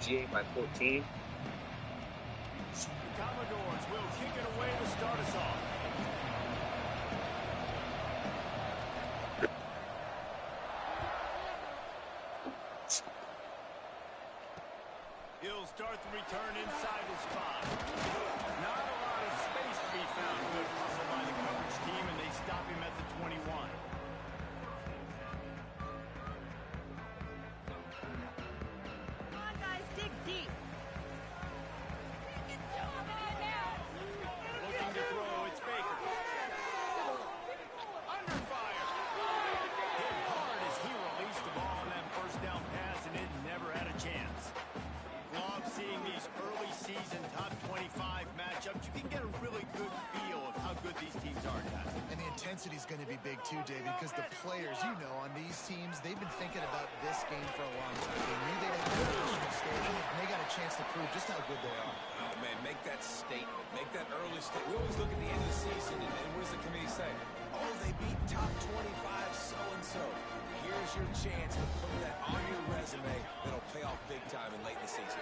PGA by 14. The Commodores will kick it away to start us off. He'll start the return inside his spot. Not a lot of space to be found. Good hustle by the coverage team, and they stop him at the 21. Come on, guys, dig deep. Looking to throw, it's Baker. Under fire. Hit hard as he released the ball on that first down pass, and it never had a chance. Love seeing these early season top 25 matchups. You can get a really good feel of how good these teams are, guys. And the intensity is going to be big too, David, because the players, you know, on these teams, they've been thinking about this game for a long time. They knew they had a national stage, and they got a chance to prove just how good they are. Oh, man, make that statement. Make that early statement. We always look at the end of the season, and what does the committee say? Oh, they beat top 25 so-and-so. Here's your chance to put that on your resume that'll pay off big time and late in the season.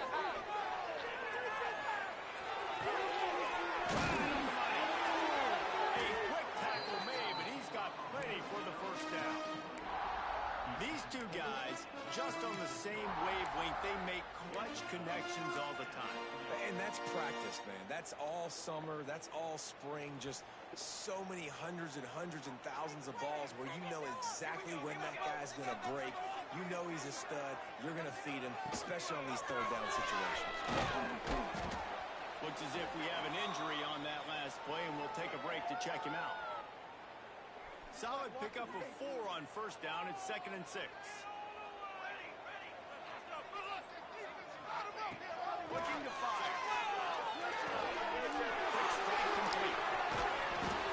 These two guys, just on the same wavelength, they make clutch connections all the time. And that's practice, man. That's all summer. That's all spring. Just so many hundreds and thousands of balls where you know exactly when that guy's going to break. You know he's a stud. You're going to feed him, especially on these third down situations. Looks as if we have an injury on that last play, and we'll take a break to check him out. Solid pickup of 4 on first down. It's 2nd and 6. Looking to fire. Quick strike complete.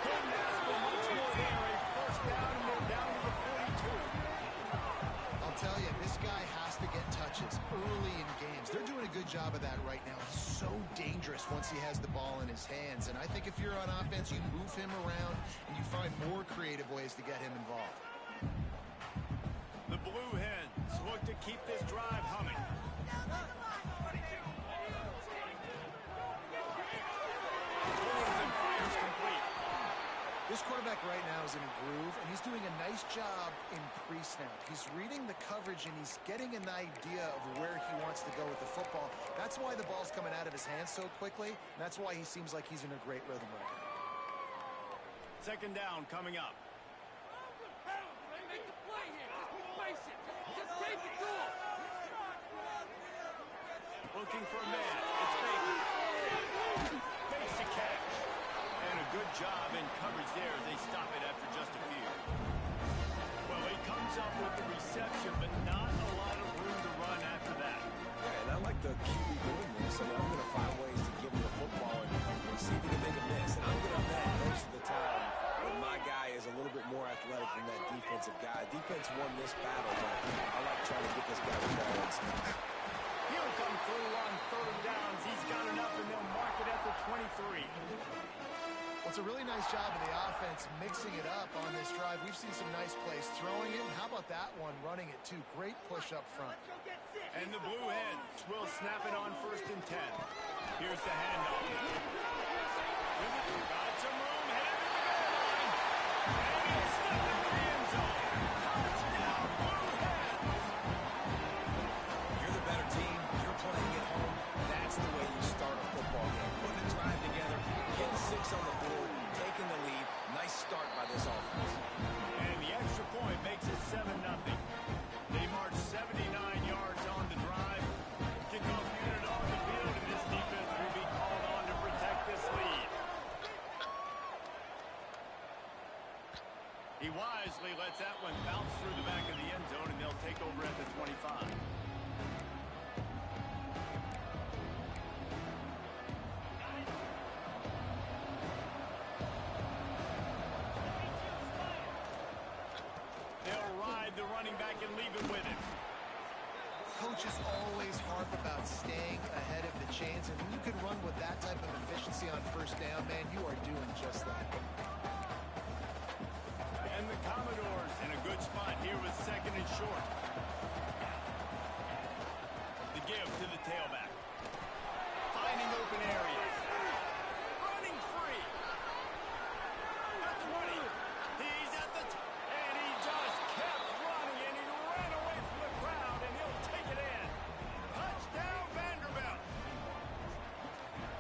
Couldn't ask for much more there. A first down, and we're down to the 42. I'll tell you, this guy has to get touches early in games. They're doing a good job of that right now. He's so dangerous once he has the ball in his hands. And I think if you're on offense, you move him around and you find more creative ways to get him involved. The Blue Hens look to keep this drive humming. This quarterback right now is in a groove, and he's doing a nice job in pre-snap. He's reading the coverage, and he's getting an idea of where he wants to go with the football. That's why the ball's coming out of his hands so quickly, and that's why he seems like he's in a great rhythm right now. 2nd down coming up. Make the play here. Just face it. Just take it to him. Looking for a man. It's Baker. Makes the catch. And a good job in coverage there. They stop it after just a few. Well, he comes up with the reception, but not a lot of room to run after that. Yeah, and I like the QB doing this. I mean, I'm going to find ways to give him the football and see if he can make a miss. And I'm going to bet most of the time when my guy is a little bit more athletic than that defensive guy. Defense won this battle, but I like trying to get this guy the ball and speed. He'll come through on 3rd downs. He's got enough, and they'll mark it at the 23. Well, it's a really nice job of the offense mixing it up on this drive. We've seen some nice plays throwing it. How about that one, running it too? Great push up front. And the Blue Hens will snap it on 1st and 10. Here's the handoff. Got some room, headed to the goal line. And he's stuck in the end zone. Touchdown, Blue Hens. You're the better team. You're playing at home. That's the way you start a football game. Putting a drive together, getting 6 on the board, taking the lead. Nice start by this offense. And the extra point makes it 7-0. They march 79 yards on the drive. Kickoff unit on the field, and this defense will be called on to protect this lead. He wisely lets that one bounce through the back of the end zone, and they'll take over at the 25. They'll ride the running back and leave him with it. Coaches always harp about staying ahead of the chains, and when you can run with that type of efficiency on 1st down, man, you are doing just that. And the Commodores in a good spot here with 2nd and short. The give to the tailback. Finding open areas. Running free. The 20. He's at the and he just kept running, and he ran away from the crowd, and he'll take it in. Touchdown, Vanderbilt.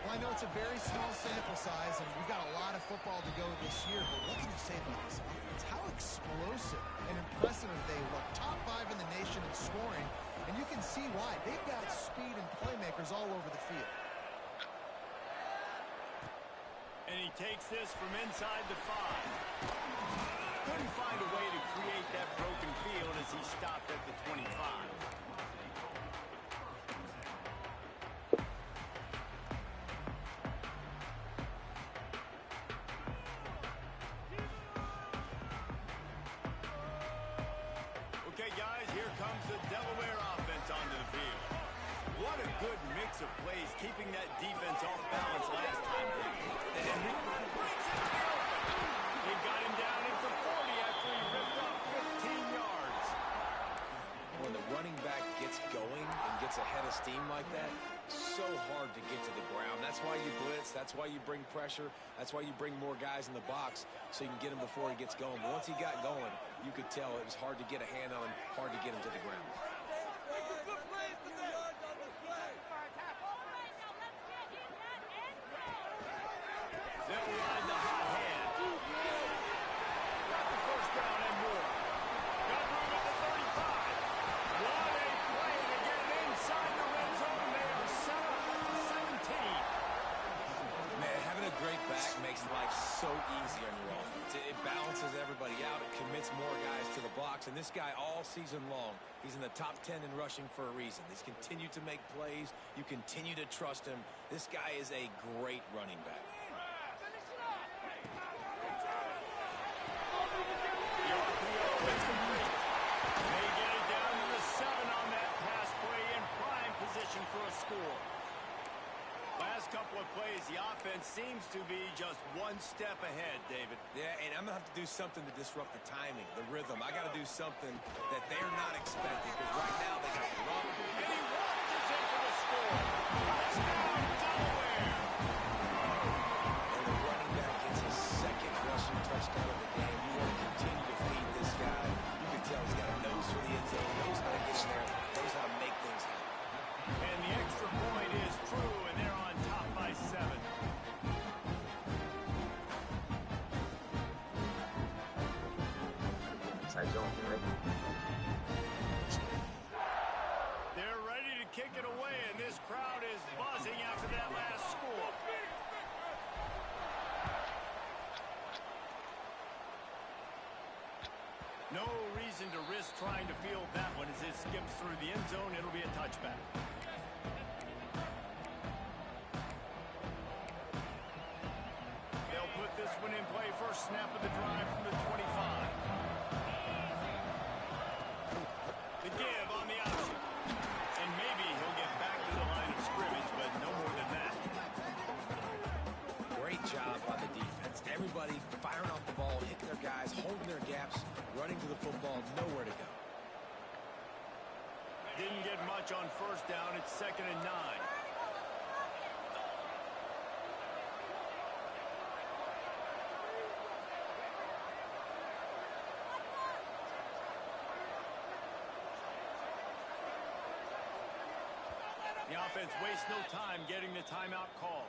Well, I know it's a very small sample size, and we've got a lot of football to go this year, but what can you say about this offense? How explosive and impressive they look. Top 5 in the nation in scoring, and you can see why. They've got speed and playmakers all over the field. And he takes this from inside the 5. Couldn't find a way to create that broken field as he stopped at the 25. Okay, guys, here comes the Delaware offense onto the field. What a good mix of plays, keeping that defense off balance last time. And he brings it to the open. He got him down at the 40 after he ripped up 15 yards. When the running back gets going and gets ahead of steam like that, so hard to get to the ground. That's why you blitz. That's why you bring pressure. That's why you bring more guys in the box so you can get him before he gets going. But once he got going, you could tell it was hard to get a hand on him, hard to get him to the ground. They'll ride the hot hand. Got the first down and more. Got room at the 35. What a play to get inside the red zone. They are set up at the 17. Man, having a great back makes life so easy on your offense. It balances everybody out. It commits more guys to the box. And this guy all season long, he's in the top 10 in rushing for a reason. He's continued to make plays. You continue to trust him. This guy is a great running back. It's complete. They get it down to the 7 on that pass play in prime position for a score. Last couple of plays, the offense seems to be just one step ahead, David. Yeah, and I'm going to have to do something to disrupt the timing, the rhythm. I got to do something that they're not expecting because right now they got the run. And he launches in for the score. Touchdown, Delaware. And the running back gets his second rushing touchdown of the game. You want to continue to feed this guy. You can tell he's got a nose for the end zone, knows how to get in there, knows how to make things happen. And the extra point is true, and they're on top by 7. They're ready to kick it away, and this crowd is buzzing after that last score. No reason to risk trying to field that one as it skips through the end zone. It'll be a touchback. They'll put this one in play first snap of the drive from the 25. The give on the option. And maybe he'll get back to the line of scrimmage, but no more than that. Great job by the defense. Everybody firing off the ball, hitting their guys, holding their gaps, running to the football, nowhere to go. Didn't get much on first down. It's 2nd and 9. The offense wastes no time getting the timeout call.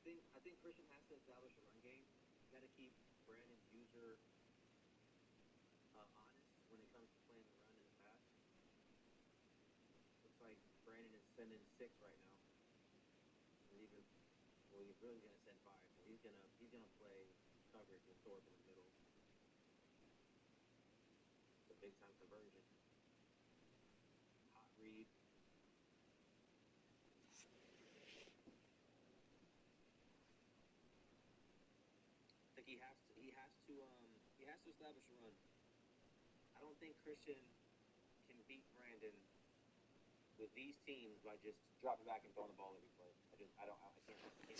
I think Christian has to establish a run game. You got to keep Brandon's user honest when it comes to playing the run and the pass. Looks like Brandon is sending 6 right now. And even, well, he's really going to send 5. So he's gonna play coverage with Thorpe in the middle. It's a big time conversion. Hot read. has to establish a run. I don't think Christian can beat Brandon with these teams by just dropping back and throwing the ball every play. I can't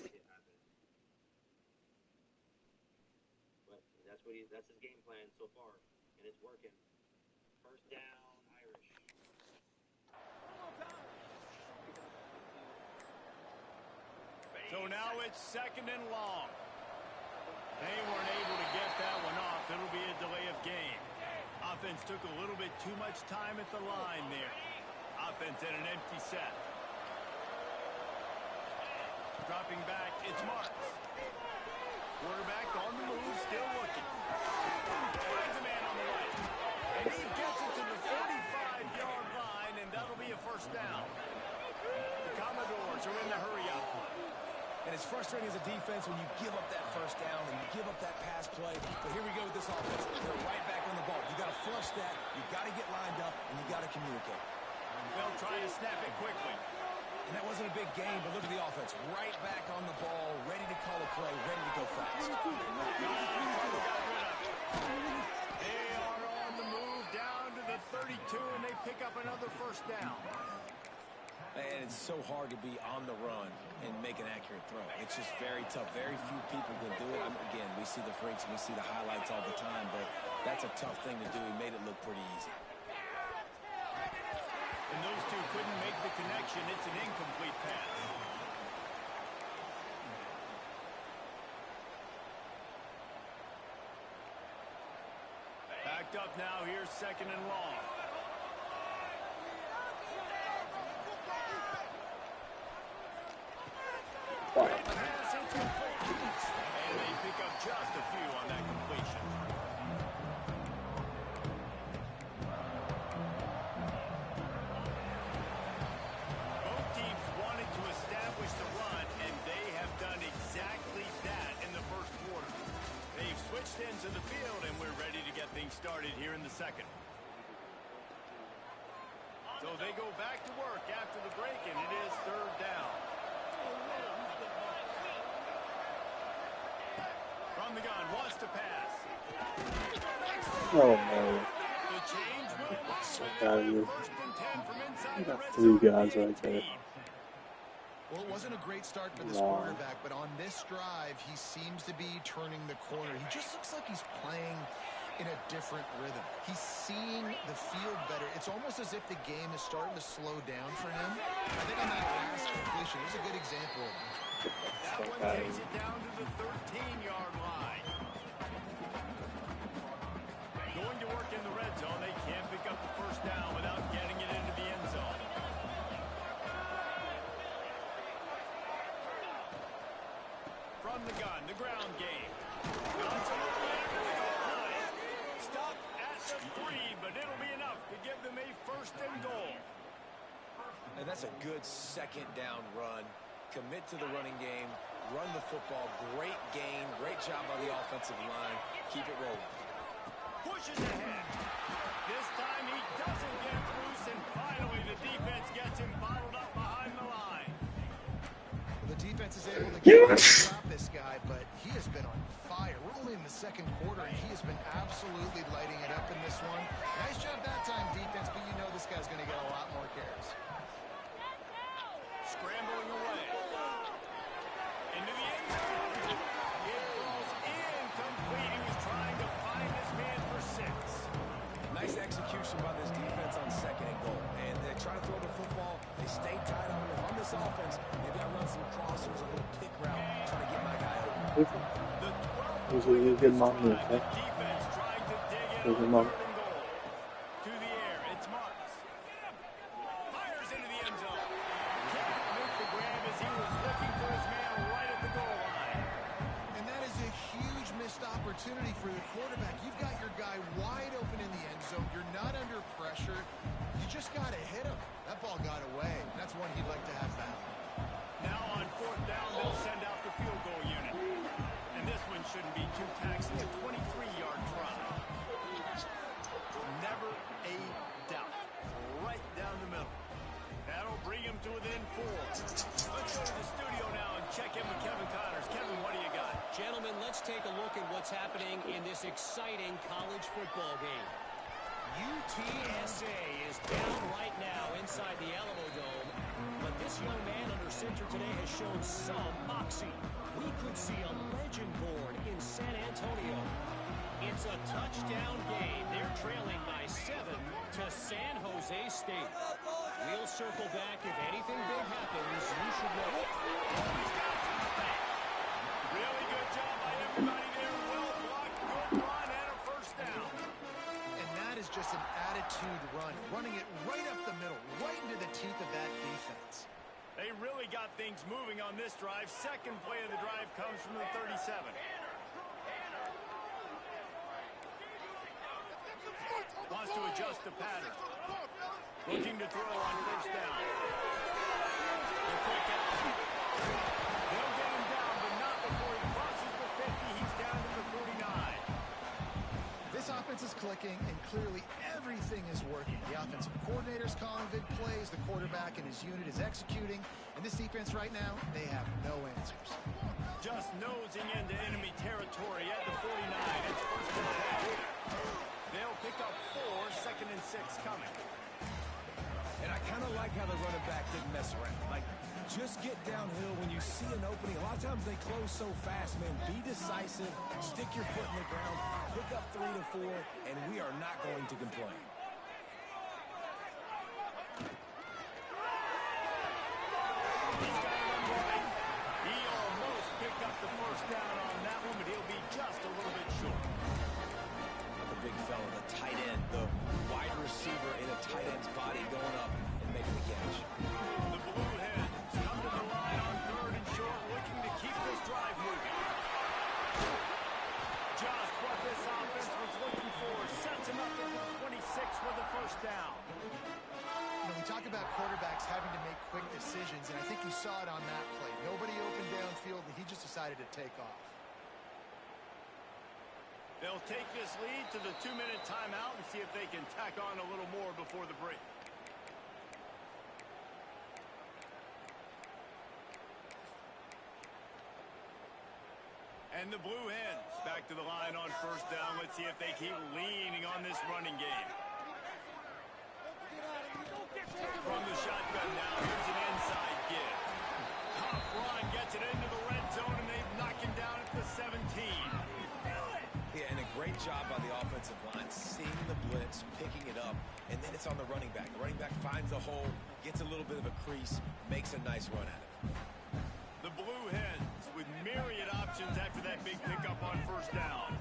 see it happen. But that's his game plan so far, and it's working. First down, Irish. So now it's 2nd and long. They weren't able to get that one off. It'll be a delay of game. Offense took a little bit too much time at the line there. Offense at an empty set. Dropping back, it's Marks. Quarterback on the move, still looking. Finds a man on the right. And he gets it to the 45-yard line, and that'll be a first down. The Commodores are in the hurry-up. And it's frustrating as a defense when you give up that first down and you give up that pass play. But here we go with this offense. They're right back on the ball. You got to flush that. You got to get lined up, and you got to communicate. They'll try to snap it quickly. And that wasn't a big game, but look at the offense. Right back on the ball, ready to call a play, ready to go fast. They are on the move down to the 32, and they pick up another first down. And it's so hard to be on the run and make an accurate throw. It's just very tough. Very few people can do it. Again, we see the freaks and we see the highlights all the time, but that's a tough thing to do. He made it look pretty easy. And those two couldn't make the connection. It's an incomplete pass. Backed up now. Here's 2nd and long. Pass incomplete. And they pick up just a few on that completion. Both teams wanted to establish the run, and they have done exactly that in the first quarter. They've switched ends of the field, and we're ready to get things started here in the second. So they go back to work after the break, and it is 3rd down. From the gun, wants to pass. Oh no. The change will work. So bad of you. 1st and 10 from inside You the got red 3 zone. guys right there. Well, it wasn't a great start for this Wow. quarterback, but on this drive, he seems to be turning the corner. He just looks like he's playing in a different rhythm. He's seeing the field better. It's almost as if the game is starting to slow down for him. I think on that last completion, it was a good example. That one takes it down to the 13-yard line. Going to work in the red zone. They can't pick up the first down without getting it into the end zone. From the gun, the ground game. Guns a little bit after the goal line. Stop at the 3, but it'll be enough to give them a 1st and goal. And that's a good 2nd down run. Commit to the running game, run the football, great gain, great job by the offensive line. Keep it rolling. Pushes ahead. This time he doesn't get loose, and finally the defense gets him bottled up behind the line. The defense is able to stop this guy, but he has been on fire. We're only in the 2nd quarter, and he has been absolutely lighting it up in this one. Nice job that time, defense, but you know this guy's going to get a lot more carries. Scrambling away. Into the end zone. It falls incomplete. He was trying to find this man for 6. Nice execution by this defense on 2nd and goal. And they try to throw the football. They stay tight on it. On this offense, maybe I run some crossers, a little pick route, try to get my guy open. The 12th He's a good mom here, the defense trying to dig in He's a on mom. 3rd and goal. To the air, it's Marks. Fires into the end zone. Can't make the grab as he was looking for his man right at the goal line. And that is a huge missed opportunity for the quarterback. You've got your guy wide open in the end zone. You're not under pressure. You just got to hit him. That ball got away. That's one he'd like to have back. Now on 4th down, they'll send out the field goal unit. And this one shouldn't be too taxing. A 23-yard try. Never a doubt. Right down the middle. That'll bring him to within 4. Let's go to the studio now and check in with Kevin Connors. Kevin, what do you got? Gentlemen, let's take a look at what's happening in this exciting college football game. UTSA is down right now inside the Alamo Dome, but this young man under center today has shown some moxie. We could see a legend born in San Antonio. It's a touchdown game. They're trailing by 7 to San Jose State. We'll circle back. If anything big happens, you should know it. Really good job by everybody there. Well blocked, good run, and a first down. And that is just an attitude run, running it right up the middle, right into the teeth of that defense. They really got things moving on this drive. Second play of the drive comes from the 37. Wants to adjust the pattern. Looking to throw on first down. The quick out. They'll get him down, but not before he crosses the 50. He's down to the 49. This offense is clicking, and clearly everything is working. The offensive coordinator's calling good plays. The quarterback and his unit is executing. And this defense right now, they have no answers. Just nosing into enemy territory at the 49. It's first and 10. They'll pick up 4, second and 6 coming. And I kind of like how the running back didn't mess around. Like, just get downhill when you see an opening. A lot of times they close so fast, man. Be decisive, stick your foot in the ground, pick up 3 to 4, and we are not going to complain. He's got it underway. He almost picked up the first down on that one, but he'll be just a little bit short. The big fella, the tight end, the wide receiver in a tight end's body going up and making the catch. The Blue Hens come to the line on third and short, looking to keep this drive moving. Just what this offense was looking for. Sets him up at the 26 with the first down. You know, we talk about quarterbacks having to make quick decisions, and I think you saw it on that play. Nobody opened downfield, and he just decided to take off. They'll take this lead to the 2-minute timeout and see if they can tack on a little more before the break. And the Blue Hens back to the line on first down. Let's see if they keep leaning on this running game. From the shotgun now, here's an inside give. Tough run, gets it into the red zone, and they knock him down at the 17. Yeah, and a great job by the offensive line, seeing the blitz, picking it up, and then it's on the running back. The running back finds a hole, gets a little bit of a crease, makes a nice run at it. The Blue Hens with myriad options after that big pickup on first down.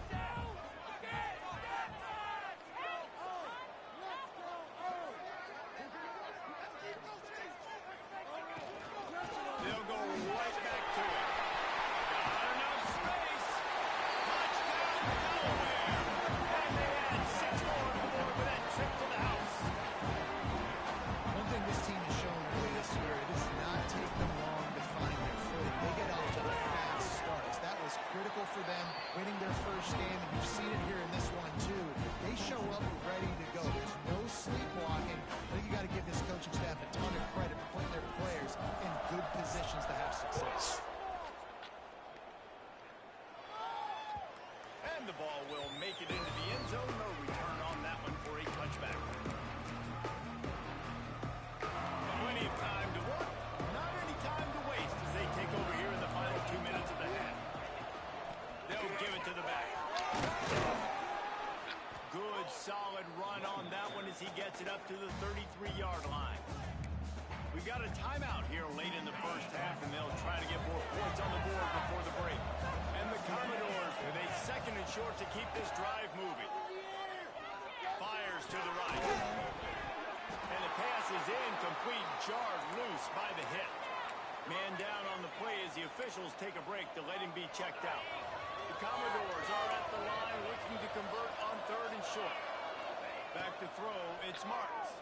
They'll go right back to it. Got enough space. Touchdown, Delaware. And they add 6 more to the board with that trip to the house. One thing this team has shown early this year, it does not take them long to find their footing. They get off to a fast start. That was critical for them, winning their first game, and you've seen it here in this one too. They show up ready to go. There's no sleepwalking. I think you got to give this coaching staff a ton of credit for putting their players in good positions to have success. And the ball will make it into the end zone. No return on that one for a touchback. Plenty of time to work. Not any time to waste as they take over here in the final 2 minutes of the half. They'll give it to the back. Good, solid run on that one as he gets it up to the 33-yard line. We've got a timeout here late in the first half, and they'll try to get more points on the board before the break. And the Commodores with a second and short to keep this drive moving. Fires to the right. And the pass is incomplete, jarred loose by the hit. Man down on the play as the officials take a break to let him be checked out. The Commodores are at the line looking to convert on third and short. Back to throw, it's Marks.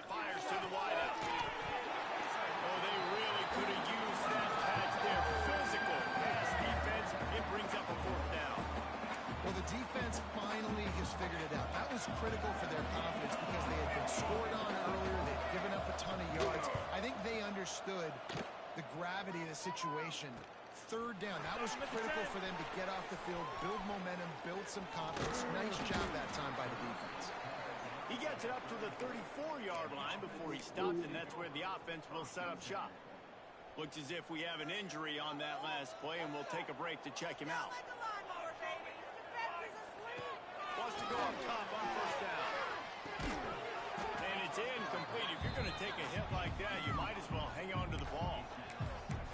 Fires to the wideout. Oh, they really could have used that patch there. Physical pass defense. It brings up a fourth down. Well, the defense finally has figured it out. That was critical for their confidence because they had been scored on earlier. They'd given up a ton of yards. I think they understood the gravity of the situation third down. That was critical for them to get off the field, build momentum, build some confidence. Nice job that time by the defense. He gets it up to the 34-yard line before he stops, and that's where the offense will set up shop. Looks as if we have an injury on that last play, and we'll take a break to check him out. Wants to go up top on first down. And it's incomplete. If you're going to take a hit like that, you might as well hang on to the ball.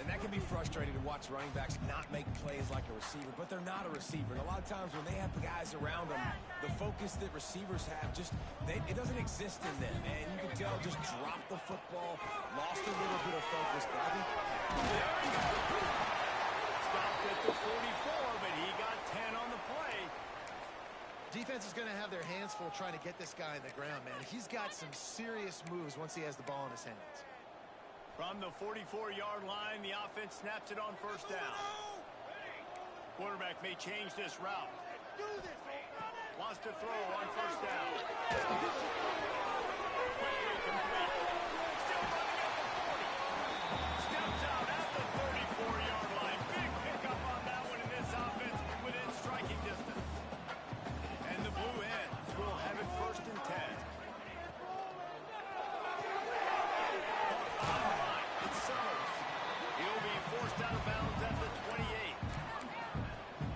And that can be frustrating to watch running backs not make plays like a receiver, but they're not a receiver. And a lot of times when they have the guys around them, the focus that receivers have it doesn't exist in them. And you can tell just dropped the football, lost a little bit of focus. But I think stopped at the 44, but he got 10 on the play. Defense is going to have their hands full trying to get this guy in the ground, man. He's got some serious moves once he has the ball in his hands. From the 44-yard line, the offense snaps it on first down. Quarterback may change this route. Wants to throw on first down. Quickly complete. Still running at the 40. Steps out at the 34-yard line. Big pickup on that one in this offense within striking distance. And the Blue Hens will have it first and 10. He'll be forced out of bounds at the 28.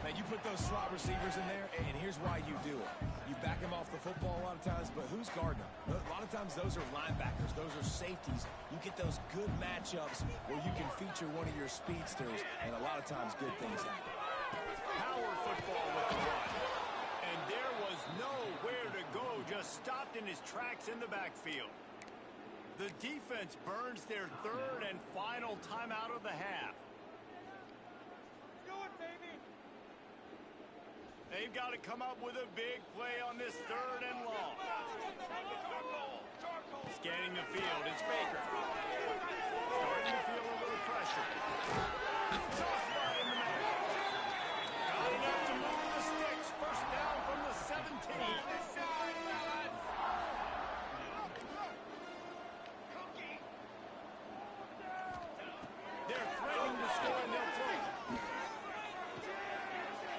man, you put those slot receivers in there, and here's why you do it. You back them off the football a lot of times, but who's guarding them? A lot of times those are linebackers. Those are safeties. You get those good matchups where you can feature one of your speedsters, and a lot of times good things happen. Power football with the run. And there was nowhere to go, just stopped in his tracks in the backfield. The defense burns their third and final timeout of the half. Do it, baby. They've got to come up with a big play on this third and long. Scanning the field, it's Baker. Starting to feel a little pressure. Toss spot in the middle. Got enough to move the sticks. First down from the 17. They're threatening to score and they'll throw.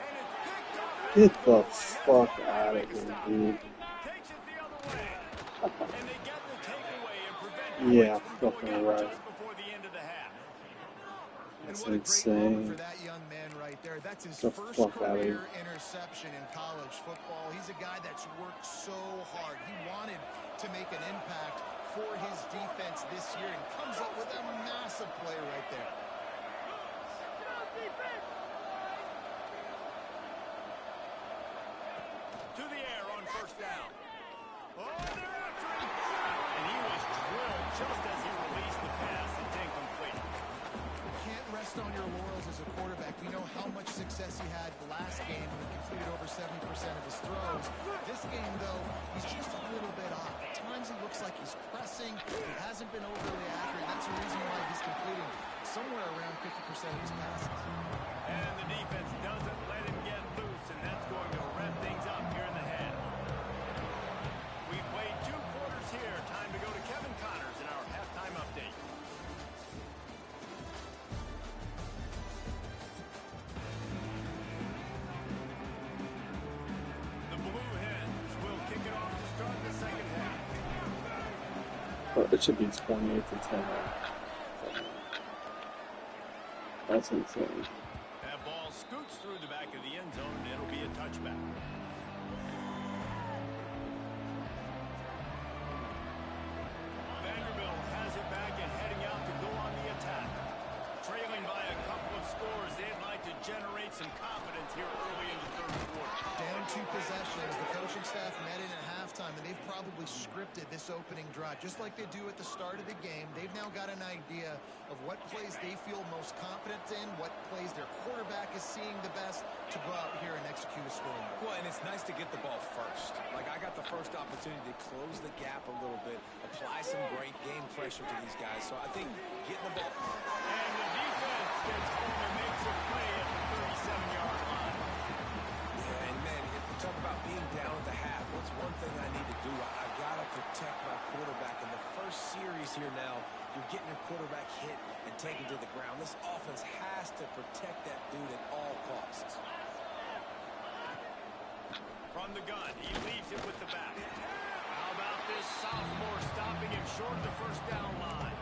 And it's picked up. Get the fuck out of here, dude. Takes it the other way. And they get the takeaway and prevent Yeah, points from fucking going up right. just before the end of the half. And That's what a great moment insane. for that young man right there. That's his The first fuck outta career here. interception in college football. He's a guy that's worked so hard. He wanted to make an impact for his defense this year and comes up with a massive play right there. To the air on first down. Oh, they're after him. And he was drilled just as he released the pass. It's incomplete. Can't rest on your laurels as a quarterback. We know how much success he had last game when he completed over 70% of his throws. This game, though, he's just a little bit off. At times he looks like he's pressing. He hasn't been overly accurate. That's the reason why he's completing somewhere around 50% of his passes. And the defense doesn't let him get loose, and that's going to wrap things up here in the half. We've played 2 quarters here. Time to go to Kevin Connors in our halftime update. The Blue Hens will kick it off to start the second half. But it should be 28-10. That's insane. That ball scoots through the back of the end zone, and it'll be a touchback. Vanderbilt has it back and heading out to go on the attack. Trailing by a couple of scores, they'd like to generate some confidence here early in the third quarter. Down 2 possessions. The coaching staff met in at halftime, and they've probably scripted this opening drive. Just like they do at the start of the game, they've now got an idea of what plays they feel most confident in, what plays their quarterback is seeing the best to go out here and execute a scoring. Well, and it's nice to get the ball first. Like, I got the first opportunity to close the gap a little bit, apply some great game pressure to these guys. So I think getting the ball... And the defense gets home and makes a play at the 37-yard line. Yeah, and man, if you talk about being down at the half, what's one thing I need to do? I got to protect my quarterback. In the first series series here now. You're getting your quarterback hit and taken to the ground. This offense has to protect that dude at all costs. From the gun, he leaves it with the back. How about this sophomore stopping him short of the first down line?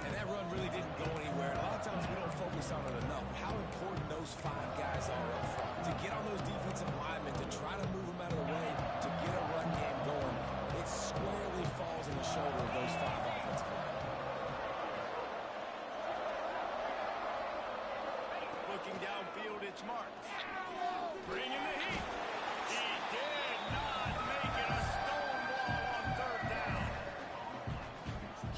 And that run really didn't go anywhere. A lot of times we don't focus on it enough. How important those 5 guys are up front. To get on those defensive linemen, to try to move them out of the way, to get a run game going, it squarely falls on the shoulder of those 5 offensive linemen. Looking downfield, it's Marks. Bringing the heat. He did not make it a stone wall on third down.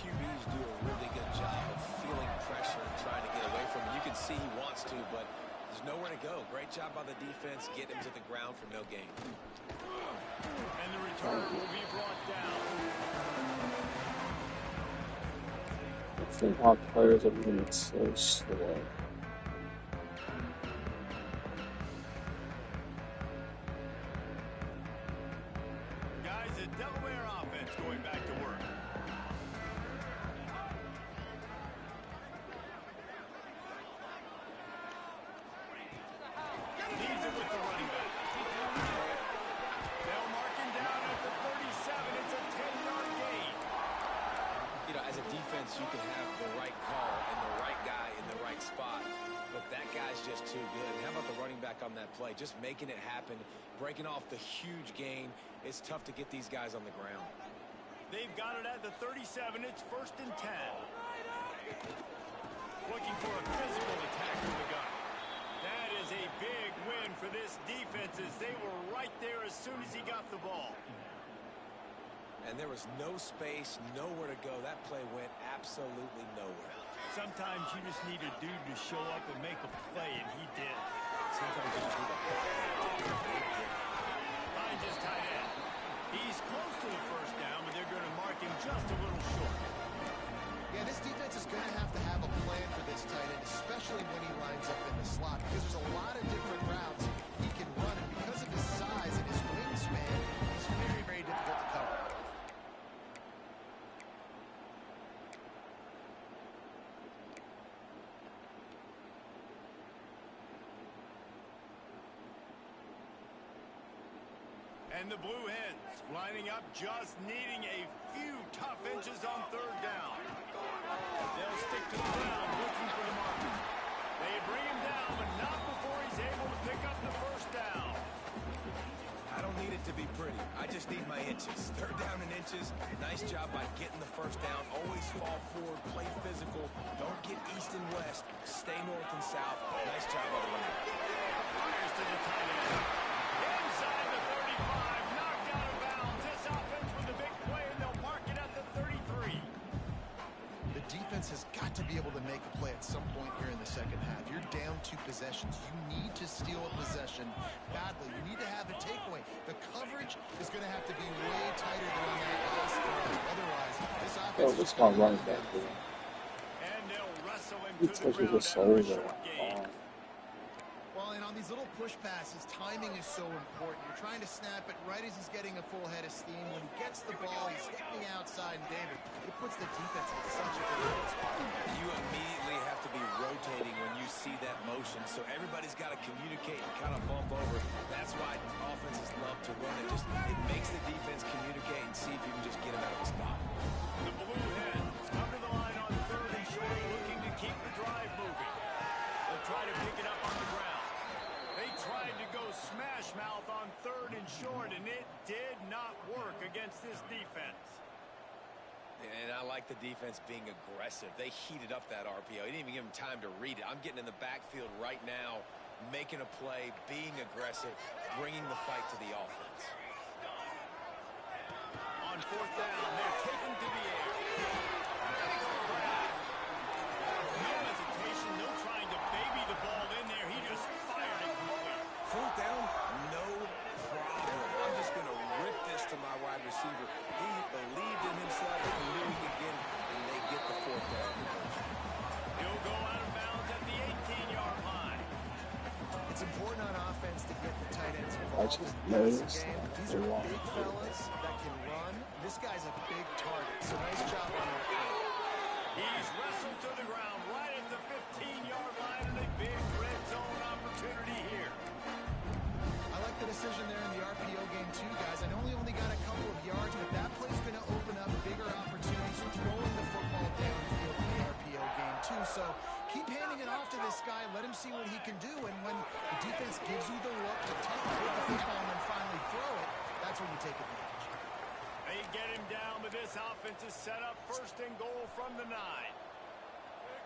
QBs do a really good job of feeling pressure and trying to get away from it. You can see he wants to, but there's nowhere to go. Great job by the defense. Get him to the ground for no gain. And the return will be brought down. I think our players are moving so slow. Guys, the Delaware offense going back to work. Leaves it with the running back. They'll mark him down at the 37. It's a 10-yard gain. You know, as a defense, you can have the right call and the right guy in the right spot, but that guy's just too good. And how about the running back on that play? Just making it happen, breaking off the huge gain. It's tough to get these guys on the ground. They've got it at the 37. It's 1st and 10. Looking for a physical attack from the gun. That is a big win for this defense as they were right there as soon as he got the ball. And there was no space, nowhere to go. That play went absolutely nowhere. Sometimes you just need a dude to show up and make a play, and he did. Sometimes you just need a Finds his tight end. He's close to the first down, but they're going to mark him just a little short. Yeah, this defense is going to have a plan for this tight end, especially when he lines up in the slot, because there's a lot of different routes he can run, and because of his size and his wingspan, he's very, very difficult to cover. And the Blue Hens lining up, just needing a few tough inches on third down. They'll stick to the ground, looking for the marker. They bring him down, but not before he's able to pick up the first down. I don't need it to be pretty. I just need my inches. Third down in inches. Nice job by getting the first down. Always fall forward, play physical. Don't get east and west. Stay north and south. Nice job by the running back. Fires to the tight end. Inside the 35, knocked out of bounds. This offense with a big play, and they'll mark it at the 33. The defense has got to be able to make a play at some point here in the second half. You're down 2 possessions. You need to steal a possession badly. You need to have a takeaway. The coverage is going to have to be way tighter than on that last drive. Otherwise, this offense Oh, this one running back there. And they'll wrestle him He to the touches ground his after soul a there. short gain. Well, and on these little push passes, timing is so important. You're trying to snap it right as he's getting a full head of steam. When he gets the ball, he's hitting the outside, and David, it puts the defense in such a good spot. You immediately have to be rotating when you see that motion, so everybody's got to communicate and kind of bump over. That's why offenses love to run it. It makes the defense communicate and see if you can just get him out of the spot. The Blue Hens come to the line on third and short, looking to keep the drive moving. They'll try to pick it up on the ground. They tried to go smash mouth on third and short, and it did not work against this defense. And I like the defense being aggressive. They heated up that RPO. He didn't even give him time to read it. I'm getting in the backfield right now, making a play, being aggressive, bringing the fight to the offense. On fourth down, they're taken to the air. Makes the grab. No hesitation, no trying to baby the ball in there. He just fired it complete. Fourth down, no problem. I'm just going to rip this to my wide receiver. He believed in himself and knew he could get it, and they get the fourth down. He'll go out of bounds at the 18-yard line. It's important on offense to get the tight ends I involved just in the passing noticed game. that These they're are wrong. big fellas that can run. This guy's a big target, so nice job on that play. So keep handing it off to this guy. Let him see what he can do. And when the defense gives you the look to tuck with the football and then finally throw it, that's when you take advantage. They get him down, but this offense is set up first and goal from the 9.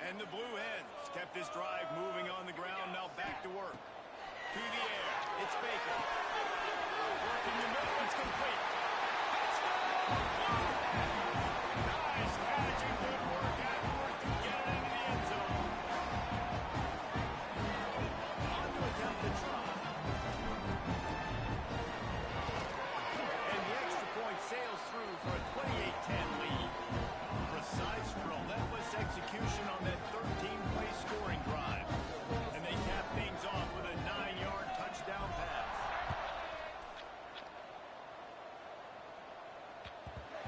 And the Blue Hens kept this drive moving on the ground. Now back to work. To the air. It's Baker. Working the middle. It's complete. Nice catch and good work afterwards to get it into the end zone. On to attempt the try. And the extra point sails through for a 28-10 lead. Precise, relentless execution on that 13-play scoring drive. And they cap things off with a 9-yard touchdown pass.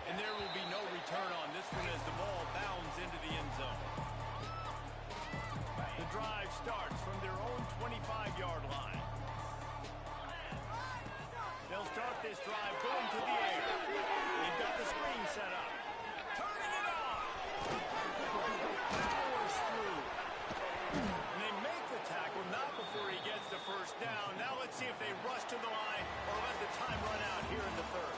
And there will be no return on this one as the ball bounds into the end zone. The drive starts from their own 25-yard line. They'll start this drive going to the air. They've got the screen set up. Turning it on. Powers through. And they make the tackle, not before he gets the first down. Now let's see if they rush to the line or let the time run out here in the third.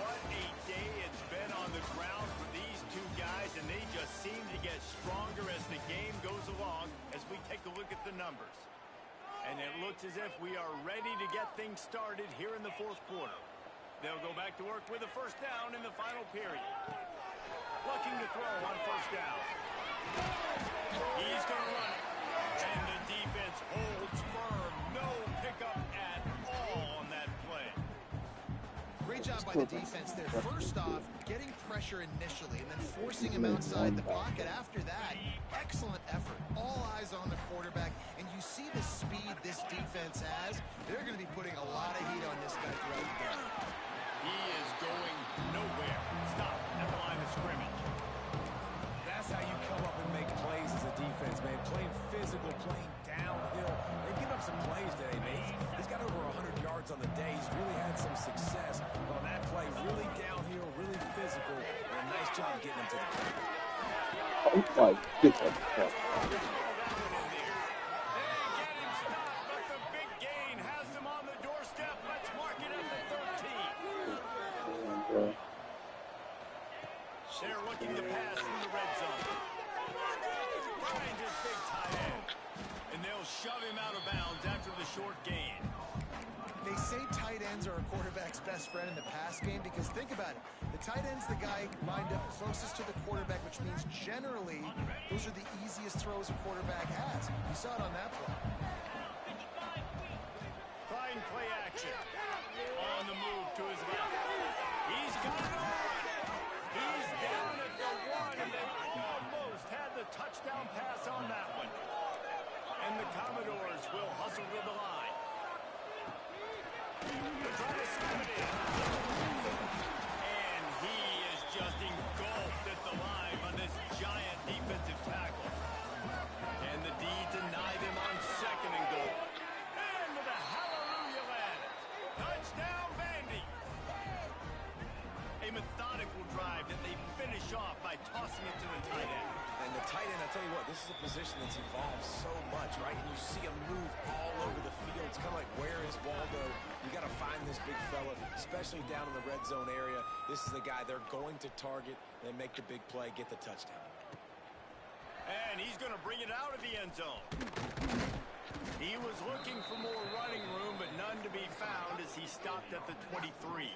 What a day it's been on the ground for these two guys, and they just seem to get stronger as the game goes along as we take a look at the numbers. And it looks as if we are ready to get things started here in the fourth quarter. They'll go back to work with a first down in the final period. Looking to throw on first down. He's going to run it. And the defense holds firm. No pickup at all on that play. Great job by the defense there. First off, getting pressure initially and then forcing him outside the pocket. After that, excellent effort. All eyes on the quarterback. And you see the speed this defense has. They're going to be putting a lot of heat on this guy throughout the game. He is going nowhere. Stop at the line of scrimmage. That's how you come up and make plays as a defense, man. Playing physical, playing downhill. They've given up some plays today, mate. He's got over 100 yards on the day. He's really had some success. But on that play, really downhill, really physical. And a nice job getting him to the play. Oh my goodness. They're looking to pass from the red zone. Finds his big tight end. And they'll shove him out of bounds after the short gain. They say tight ends are a quarterback's best friend in the pass game because think about it. The tight end's the guy lined up closest to the quarterback, which means generally those are the easiest throws a quarterback has. You saw it on that play. Fine play action. On the move to his left. He's got it on. He's down at the 1, and they almost had the touchdown pass on that one. And the Commodores will hustle to the line. They're trying to skim it in. And he is just engulfed at the line on this giant defensive tackle. And the D denied him on second and goal. And with a hallelujah land. Touchdown, Vandy. A methodical drive that they finish off by tossing it to the tight end. And the tight end, I tell you what, this is a position that's evolved so much, right? And you see him move all over the field. It's kind of like, where is Waldo? You got to find this big fella, especially down in the red zone area. This is the guy they're going to target and make the big play, get the touchdown. And he's going to bring it out of the end zone. He was looking for more running room, but none to be found as he stopped at the 23.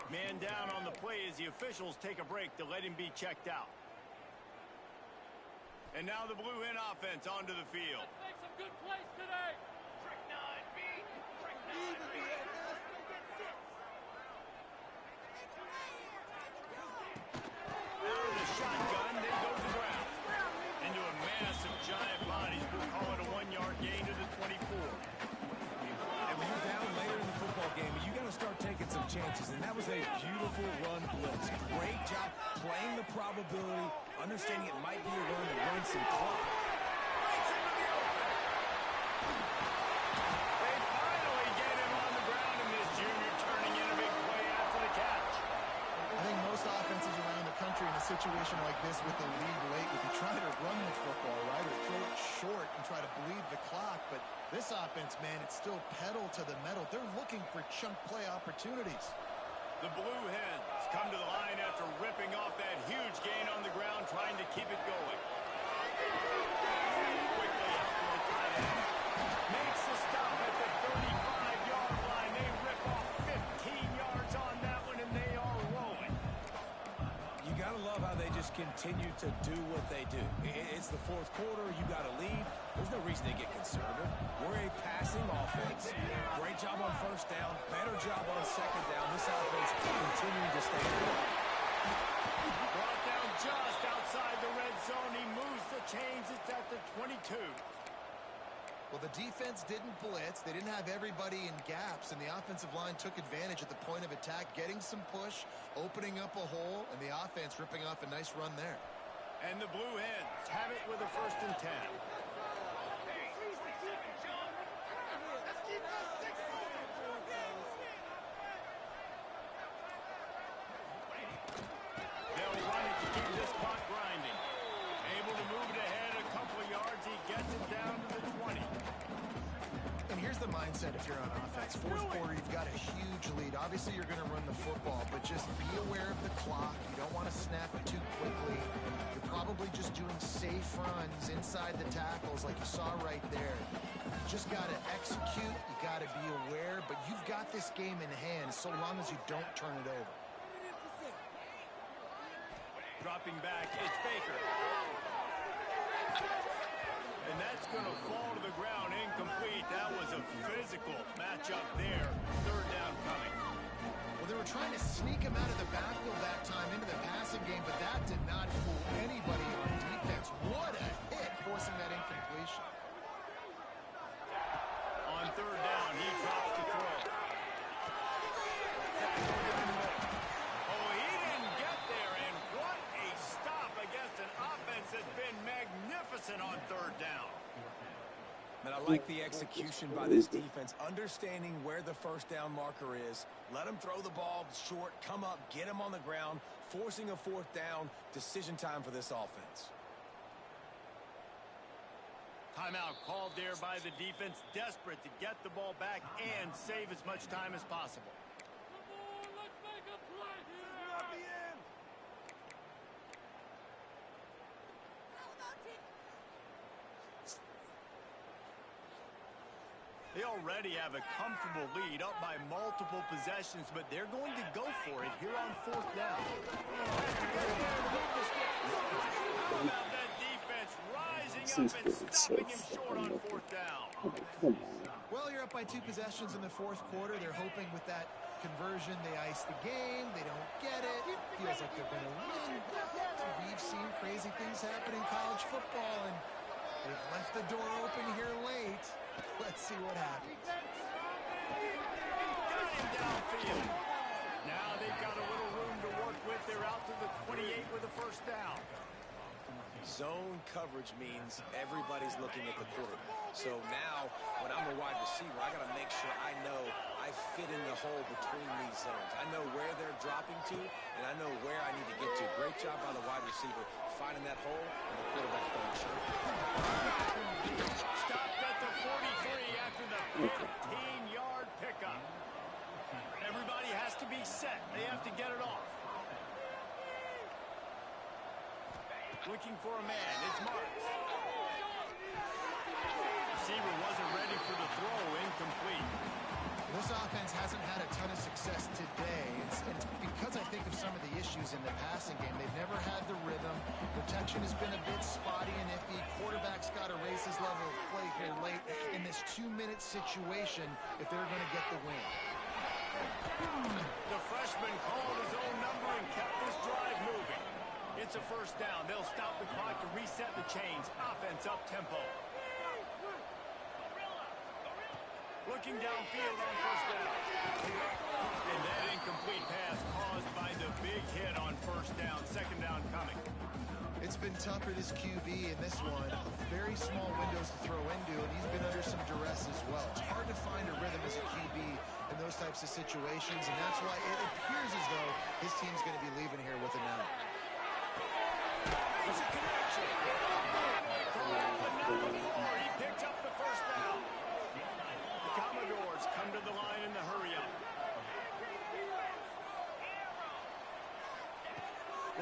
Man down on the play as the officials take a break to let him be checked out. And now the Blue Hen offense onto the field. Let's make some good plays today. Trick 9, B. Trick 9, B. Out of the shotgun, they go to the ground. Into a massive giant bodies. We'll call it a 1-yard gain to the 24. And when you're down later in the football game, you got to start taking some chances. And that was a beautiful run blitz. Great job playing the probability, understanding it might be a run that runs some clock. They finally get him on the ground, and this junior turning in a big play after the catch. I think most offenses around the country in a situation like this with the lead late, if you try to run the football, right, or throw it short and try to bleed the clock, but this offense, man, it's still pedal to the metal. They're looking for chunk play opportunities. The Blue Hens come to the line after ripping off that huge gain on the ground, trying to keep it going. Quickly out to the tight end. Makes the stop at the 35-yard line. They rip off 15 yards on that one, and they are rolling. You got to love how they just continue to do what they do. It's the fourth quarter. You got to lead. There's no reason to get conservative. We're a passing offense. Great job on first down. Better job on second down. This offense continuing to stay good. Brought down just outside the red zone. He moves the chains. It's at the 22. Well, the defense didn't blitz. They didn't have everybody in gaps, and the offensive line took advantage at the point of attack, getting some push, opening up a hole, and the offense ripping off a nice run there. And the Blue Hens have it with a 1st and 10. They'll run it to keep this clock grinding. Able to move it ahead a couple of yards. He gets it down to the 20. And here's the mindset if you're on offense. Fourth quarter, you've got a huge lead. Obviously, you're going to run the football, but just be aware of the clock. You don't want to snap it too quickly. You're probably just doing safe runs inside the tackles like you saw right there. You just got to execute. You got to be aware, but you've got this game in hand so long as you don't turn it over. Dropping back, it's Baker. And that's going to fall to the ground, incomplete. That was a physical matchup there. 3rd down coming. Well, they were trying to sneak him out of the backfield that time into the passing game, but that did not fool anybody on defense. What a hit, forcing that incompletion. On 3rd down, he drops the throw. Oh, he didn't get there, and what a stop against an offense that's been magnificent on 3rd down. And I like the execution by this defense, understanding where the first down marker is. Let them throw the ball short, come up, get him on the ground, forcing a 4th down. Decision time for this offense. Timeout called there by the defense, desperate to get the ball back and save as much time as possible. Let's make a play here! They already have a comfortable lead, up by multiple possessions, but they're going to go for it here on 4th down. How about that defense rising up and stopping him short on 4th down? Well, you're up by 2 possessions in the 4th quarter. They're hoping with that conversion they ice the game. They don't get it. Feels like they're going to win. We've seen crazy things happen in college football, and they've left the door open here late. Let's see what happens. Got him downfield. Now they've got a little room to work with. They're out to the 28 with a 1st down. Zone coverage means everybody's looking at the quarterback. So now, when I'm a wide receiver, I got to make sure I know I fit in the hole between these zones. I know where they're dropping to, and I know where I need to get to. Great job by the wide receiver finding that hole, and the quarterback don't show. Stopped at the 43 after the 15-yard pickup. Everybody has to be set. They have to get it off. Looking for a man. It's Marks. Receiver wasn't ready for the throw. Incomplete. This offense hasn't had a ton of success today. It's because I think of some of the issues in the passing game. They've never had the rhythm. Protection has been a bit spotty and iffy. Quarterback's got to raise his level of play here late in this 2-minute situation if they're going to get the win. The freshman called his own number and kept this drive moving. It's a 1st down. They'll stop the clock to reset the chains. Offense up tempo. Looking downfield on 1st down. And that incomplete pass caused by the big hit on 1st down. 2nd down coming. It's been tough for this QB in this one. Very small windows to throw into, and he's been under some duress as well. It's hard to find a rhythm as a QB in those types of situations, and that's why it appears as though his team's going to be leaving here with a now.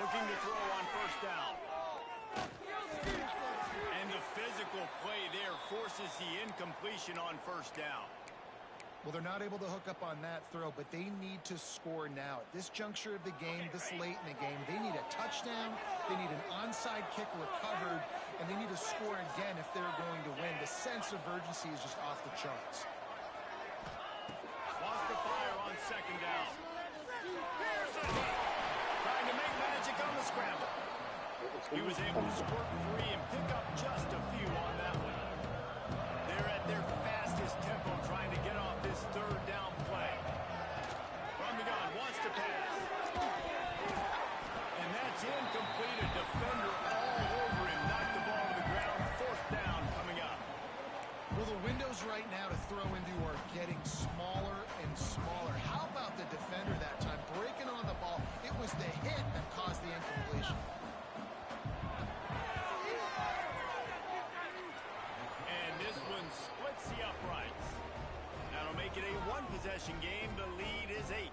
looking to throw on first down. And the physical play there forces the incompletion on first down. Well, they're not able to hook up on that throw, but they need to score now. At this juncture of the game, this late in the game, they need a touchdown, they need an onside kick recovered, and they need to score again if they're going to win. The sense of urgency is just off the charts. Wants to fire on second down. Trying to make magic on the scramble. He was able to squirt free and pick up just a few on that one. They're at their fastest tempo trying to get off this third down play. From the gun, wants to pass. And that's incomplete. A defender all over him. Knocked the ball to the ground. Fourth down coming up. Well, the windows right now to throw into are getting smaller and smaller. How about the defender that time breaking on the ball? It was the hit that caused the incompletion. And this one splits the uprights. That'll make it a one-possession game. The lead is 8.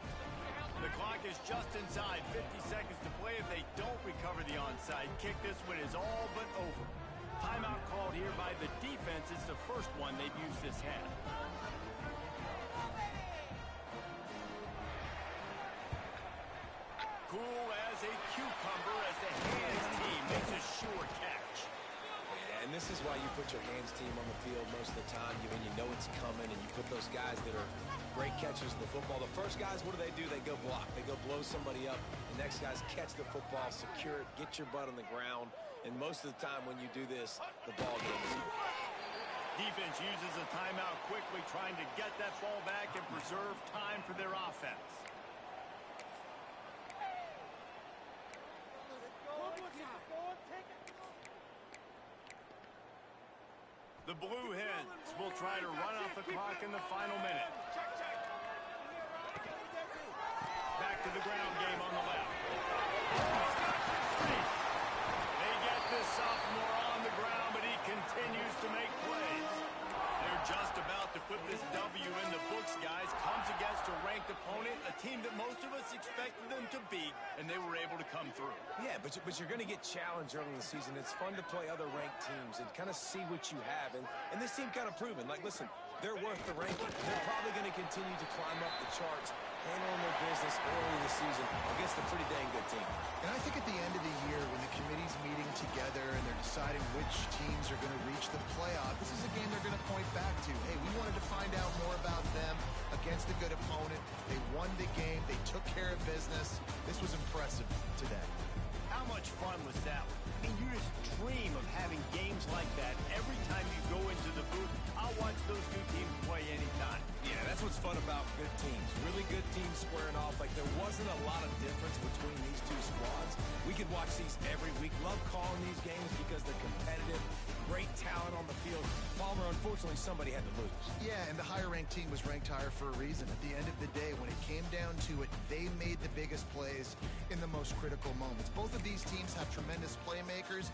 The clock is just inside 50 seconds to play. If they don't recover the onside kick, this one is all but over. Timeout called here by the defense. It's the first one they've used this half. Cool as a cucumber as the hands team makes a sure catch. And this is why you put your hands team on the field most of the time. You know it's coming, and you put those guys that are great catchers of the football. The first guys, what do? They go block. They go blow somebody up. The next guys catch the football, secure it, get your butt on the ground. And most of the time when you do this, the ball goes. Defense uses a timeout quickly, trying to get that ball back and preserve time for their offense. The Blue Hens will try to run off the clock in the final minute. Back to the ground game on the left. They get this sophomore on the ground, but he continues to make plays. They're just about to put this W in the books, guys. Comes against a ranked opponent, a team that most of us expected them to beat, and they were able to come through. Yeah, but you're going to get challenged early in the season. It's fun to play other ranked teams and kind of see what you have. And this team kind of proven, like, listen, they're worth the ranking. They're probably going to continue to climb up the charts, handling their business early in the season against a pretty dang good team. And I think at the end of the year, when the committee's meeting together and they're deciding which teams are going to reach the playoff, this is a game they're going to point back to. Hey, we wanted to find out more about them against a good opponent. They won the game. They took care of business. This was impressive today. How much fun was that? I mean, you just dream of having games like that every time you go into the booth. I'll watch those two teams play anytime. Yeah, that's what's fun about good teams. Really good teams squaring off. Like, there wasn't a lot of difference between these two squads. We could watch these every week. Love calling these games because they're competitive. Great talent on the field. Palmer, unfortunately, somebody had to lose. Yeah, and the higher-ranked team was ranked higher for a reason. At the end of the day, when it came down to it, they made the biggest plays in the most critical moments. Both of these teams have tremendous playmakers,